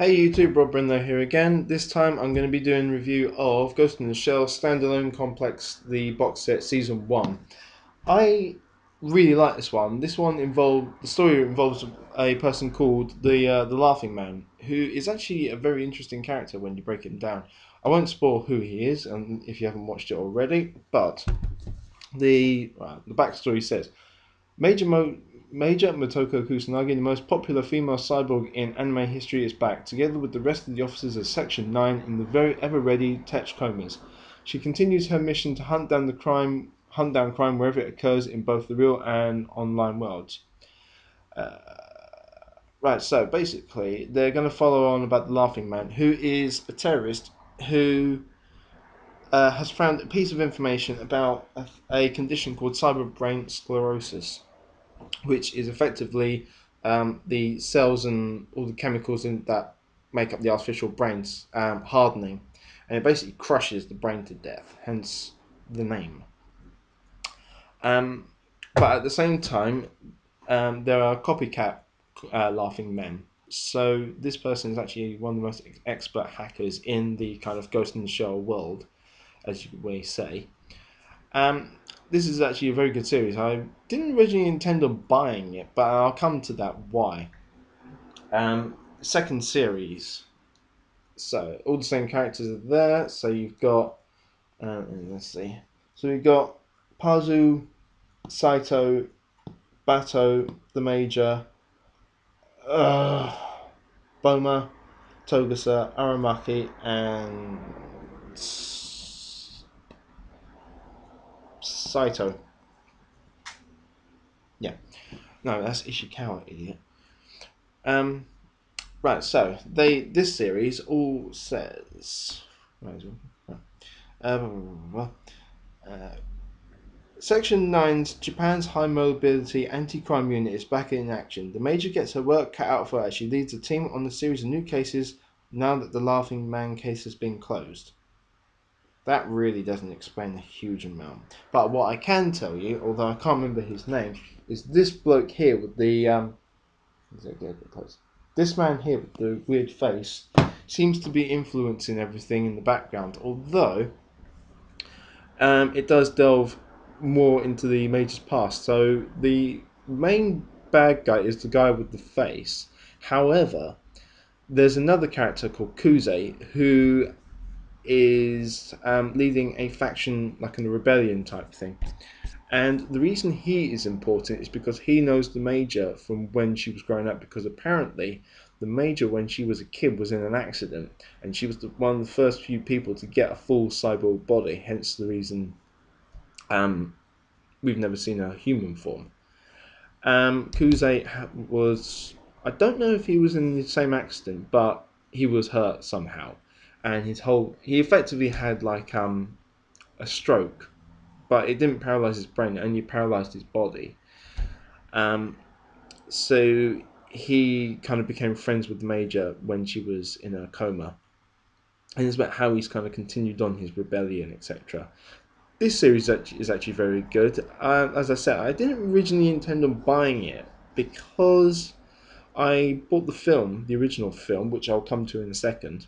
Hey YouTube, Rob Brindley here again. This time I'm going to be doing a review of Ghost in the Shell Standalone Complex, the box set Season 1. I really like this one. The story involves a person called the Laughing Man, who is actually a very interesting character when you break him down. I won't spoil who he is, and if you haven't watched it already, but the backstory says Major Motoko Kusanagi, the most popular female cyborg in anime history, is back, together with the rest of the officers of Section 9 in the very ever-ready Techcomas. She continues her mission to hunt down crime wherever it occurs in both the real and online worlds. Right, so basically, they're going to follow on about the Laughing Man, who is a terrorist who has found a piece of information about a condition called cyber brain sclerosis, which is effectively the cells and all the chemicals that make up the artificial brains hardening, and it basically crushes the brain to death, hence the name. But at the same time, there are copycat laughing men. So this person is actually one of the most expert hackers in the kind of Ghost in the Shell world, as you may say. This is actually a very good series. I didn't originally intend on buying it, but I'll come to that why. Second series. So, all the same characters are there. So, you've got, let's see. So, you've got Pazu, Saito, Bato, the Major, Boma, Togasa, Aramaki, and Saito. Yeah. No, that's Ishikawa, idiot. Right, so this series all says Section 9's Japan's high mobility anti-crime unit is back in action. The Major gets her work cut out for her. She leads a team on a series of new cases now that the Laughing Man case has been closed. That really doesn't explain a huge amount. But what I can tell you, although I can't remember his name, is this bloke here with the this man here with the weird face seems to be influencing everything in the background, although it does delve more into the Major's past. So the main bad guy is the guy with the face. However, there's another character called Kuze who is leading a faction like in a rebellion type thing. And the reason he is important is because he knows the Major from when she was growing up, because apparently the Major, when she was a kid, was in an accident, and she was one of the first few people to get a full cyborg body, hence the reason we've never seen her human form. Kuze was, I don't know if he was in the same accident, but he was hurt somehow, and he effectively had like a stroke, but it didn't paralyze his brain, it only paralyzed his body. So he kind of became friends with the Major when she was in a coma, and it's about how he's kind of continued on his rebellion, etc. This series is actually very good. As I said, I didn't originally intend on buying it because I bought the original film, which I'll come to in a second,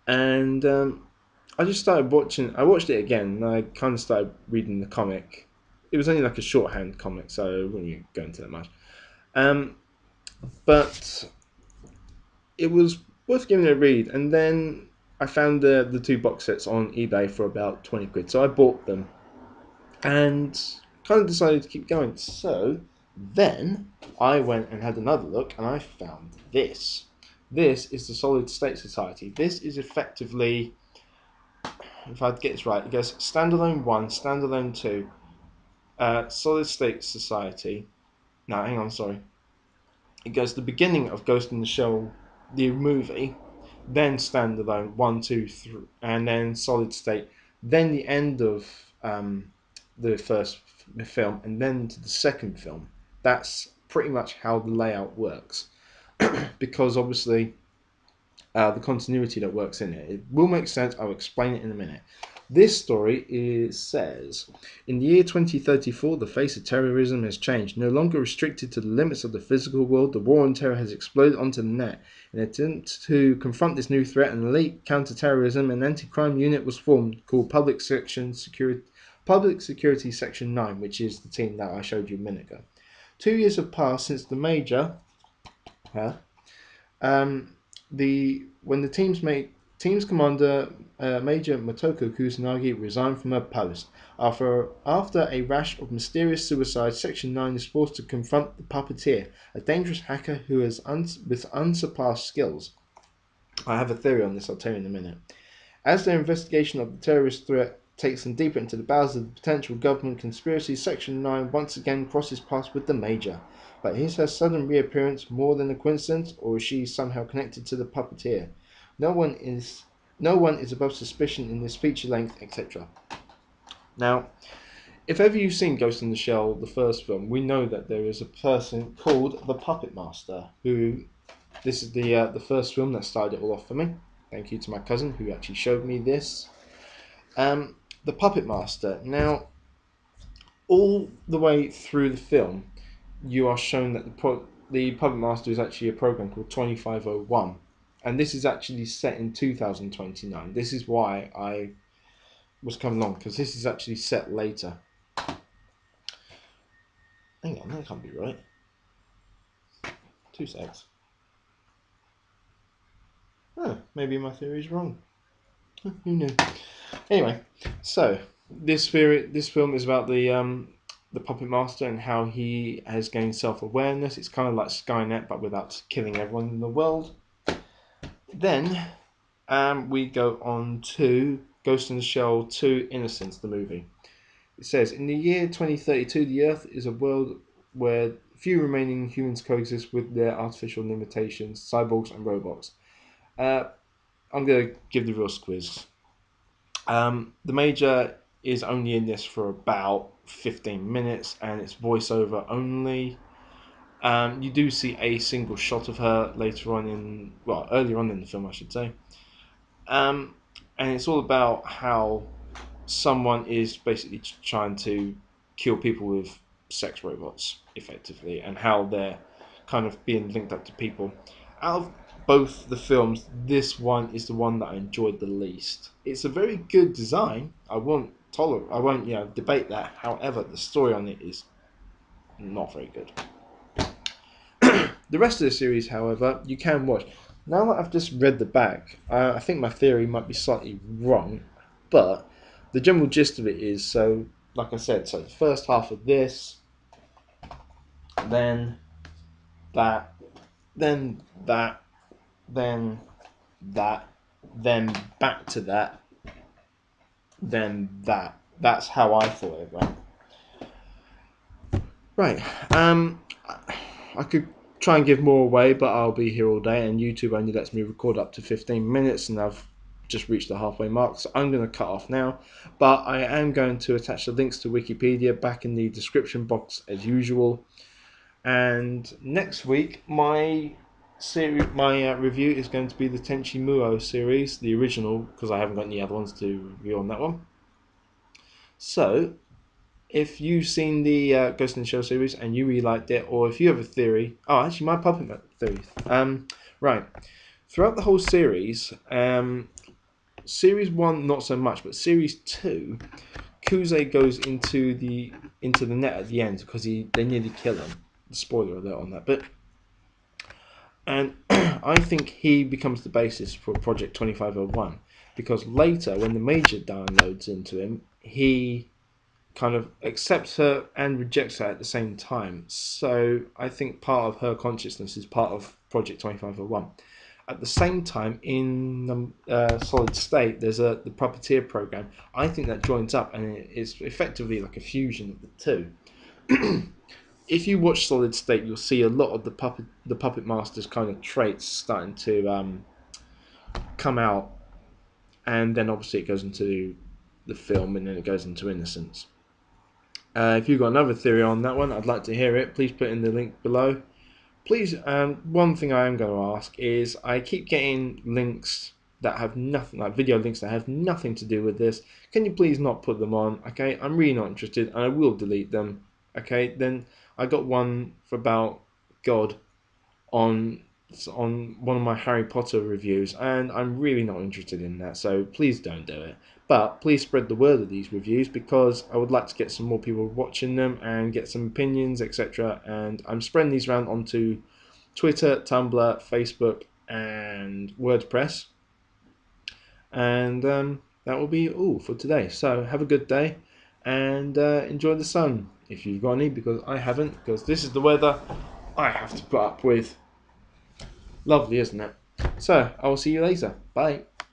and I just started watching. I watched it again, and I kind of started reading the comic. It was only like a shorthand comic, so I wouldn't go into that much. But it was worth giving it a read. And then I found the two box sets on eBay for about 20 quid, so I bought them and kind of decided to keep going. So then I went and had another look, and I found this. This is the Solid State Society. This is effectively, if I get this right, it goes Standalone 1, Standalone 2, Solid State Society. No, hang on, sorry. It goes the beginning of Ghost in the Shell, the movie, then Standalone 1, 2, 3, and then Solid State, then the end of the first film, and then to the second film. That's pretty much how the layout works, because obviously the continuity that works in it. It will make sense. I'll explain it in a minute. This story says, in the year 2034, the face of terrorism has changed. No longer restricted to the limits of the physical world, the war on terror has exploded onto the net. In an attempt to confront this new threat, an elite counter-terrorism and anti-crime unit was formed called Public Security Section 9, which is the team that I showed you a minute ago. 2 years have passed since the major, when the team's commander, Major Motoko Kusanagi, resigned from her post. After a rash of mysterious suicides, Section 9 is forced to confront the puppeteer, a dangerous hacker who has with unsurpassed skills. I have a theory on this, I'll tell you in a minute. As their investigation of the terrorist threat takes them deeper into the bowels of the potential government conspiracy, Section 9 once again crosses paths with the Major. But is her sudden reappearance more than a coincidence, or is she somehow connected to the puppeteer? No one is above suspicion in this feature-length, etc. Now, if ever you've seen Ghost in the Shell, the first film, we know that there is a person called the Puppet Master, this is the first film that started it all off for me. Thank you to my cousin who actually showed me this. The Puppet Master. Now, all the way through the film, you are shown that the Puppet Master is actually a program called 2501. And this is actually set in 2029. This is why I was coming along, because this is actually set later. Hang on, that can't be right. 2 secs. Oh, maybe my theory is wrong. Who knew? Anyway, so this film is about the Puppet Master and how he has gained self-awareness. It's kind of like Skynet, but without killing everyone in the world. Then we go on to Ghost in the Shell 2 Innocence, the movie. It says, in the year 2032, the Earth is a world where few remaining humans coexist with their artificial limitations, cyborgs and robots. I'm going to give the real quiz. The Major is only in this for about 15 minutes, and it's voiceover only. You do see a single shot of her earlier on in the film, I should say. And it's all about how someone is basically trying to kill people with sex robots, effectively, and how they're kind of being linked up to people. Out of both the films, this one is the one that I enjoyed the least. It's a very good design. I won't debate that. However, the story on it is not very good. The rest of the series, however, you can watch. Now that I've just read the back, I think my theory might be slightly wrong, but the general gist of it is, so, like I said, so the first half of this, then that, then that, then that, then back to that, then that. That's how I thought it went. Right, I could try and give more away, but I'll be here all day, and YouTube only lets me record up to 15 minutes, and I've just reached the halfway mark, so I'm going to cut off now. But I am going to attach the links to Wikipedia back in the description box as usual. And next week, my review is going to be the Tenchi Muyo series, the original, because I haven't got any other ones to review on that one. So, if you've seen the Ghost in the Shell series and you really liked it, or if you have a theory... Oh, actually, my puppet theory. Right. Throughout the whole series, Series 1, not so much, but Series 2, Kuze goes into the net at the end because they nearly kill him. Spoiler alert on that bit. And I think he becomes the basis for Project 2501, because later, when the Major downloads into him, he kind of accepts her and rejects her at the same time. So I think part of her consciousness is part of Project 2501. At the same time, in Solid State, there's the Puppeteer program. I think that joins up, and it's effectively like a fusion of the two. If you watch Solid State, you'll see a lot of the Puppet Master's kind of traits starting to come out, and then obviously it goes into the film, and then it goes into Innocence. If you've got another theory on that one, I'd like to hear it. Please put in the link below. Please, one thing I am going to ask is, I keep getting links that have nothing, like video links that have nothing to do with this. Can you please not put them on? Okay, I'm really not interested, and I will delete them. Okay, then I got one for about God on one of my Harry Potter reviews, and I'm really not interested in that, so please don't do it. But please spread the word of these reviews, because I would like to get some more people watching them and get some opinions, etc. And I'm spreading these around onto Twitter, Tumblr, Facebook, and WordPress. And that will be all for today. So have a good day, and enjoy the sun if you've got any, because I haven't, because this is the weather I have to put up with. Lovely, isn't it? So I will see you later. Bye.